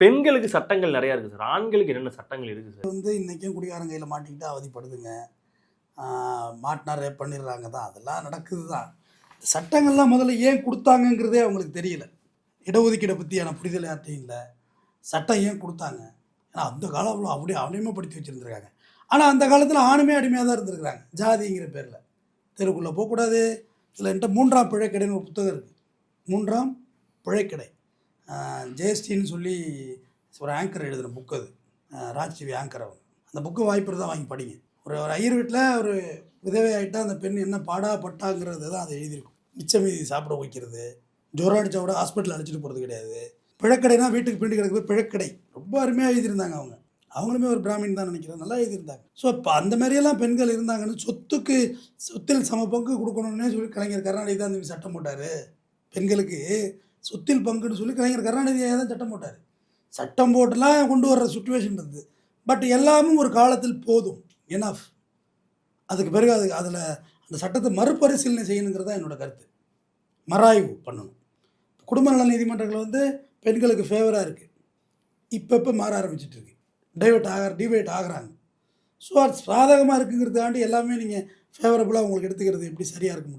பெண்களுக்கு சட்டங்கள் நிறைய இருக்கு சார். ஆண்களுக்கு என்னென்ன சட்டங்கள் இருக்கு சார்? இன்றைக்கும் குடிகாரன் கையில் மாட்டிக்கிட்டு அவதிப்படுதுங்க. மாட்டினா ரேப் பண்ணிடுறாங்க தான், அதெல்லாம் நடக்குது தான். சட்டங்கள்லாம் முதல்ல ஏன் கொடுத்தாங்கங்கிறதே அவங்களுக்கு தெரியல. இடஒதுக்கீடை பற்றியான புரிதல் யார்ட்டையும் இல்லை. சட்டம் ஏன் கொடுத்தாங்க? ஏன்னா அந்த காலம் அப்படியே அடிமைப்படுத்தி வச்சுருந்துருக்காங்க. ஆனால் அந்த காலத்தில் ஆணுமே அடிமையாக தான் இருந்திருக்கிறாங்க, ஜாதிங்கிற பேரில். தெருக்குள்ளே போகக்கூடாது. இதில் என்கிட்ட 3ஆம் பிழைக்கடைன்னு ஒரு புத்தகம் இருக்குது. 3ஆம் பிழைக்கடை, ஜெயஸ்டின்னு சொல்லி ஒரு ஆங்கர் எழுதின புக்கு. அது ராஜ் டிவி ஆங்கர். அவங்க அந்த புக்கு வாய்ப்பு தான் வாங்கி படிங்க. ஒரு ஐயர் வீட்டில் ஒரு விதவை ஆகிட்டா அந்த பெண் என்ன பாடாப்பட்டாங்கிறது தான் அதை எழுதியிருக்கும். மிச்சம் மீதி சாப்பிட வைக்கிறது, ஜுரம் அடித்தா கூட ஹாஸ்பிட்டல் அழைச்சிட்டு போகிறது கிடையாது. பிழைக்கடைனா வீட்டுக்கு பின்னாடி கிடக்கு பிழைக்கடை. ரொம்ப அருமையாக எழுதியிருந்தாங்க. அவங்களுமே ஒரு பிராமின் தான் நினைக்கிறேன், நல்லா எழுதியிருந்தாங்க. ஸோ இப்போ அந்த மாதிரியெல்லாம் பெண்கள் இருந்தாங்கன்னு சொத்தில் சம பங்கு கொடுக்கணுன்னே சொல்லி கலைஞர் கருணாநிதி தான் அந்த சட்டம் போட்டார். பெண்களுக்கு சொத்தில் பங்குன்னு சொல்லி கலைஞர் கருணாநிதியாக தான் சட்டம் போட்டார். சட்டம் போட்டுலாம் கொண்டு வர்ற சுச்சுவேஷன் இருந்தது. பட் எல்லாமும் ஒரு காலத்தில் போதும், எனஃப். அதுக்கு பிறகு அதில் அந்த சட்டத்தை மறுபரிசீலனை செய்யணுங்கிறது தான் என்னோடய கருத்து. மறாய்வு பண்ணணும். குடும்ப நல நீதிமன்றங்கள் பெண்களுக்கு ஃபேவராக இருக்குது. இப்போ மாற ஆரம்பிச்சிட்ருக்கு. டிவைட் ஆகிறாங்க. ஸோ அது சாதகமாக இருக்குங்கிறதாண்டி எல்லாமே நீங்கள் ஃபேவரபுளாக உங்களுக்கு எடுத்துக்கிறது எப்படி சரியாக இருக்க முடியும்?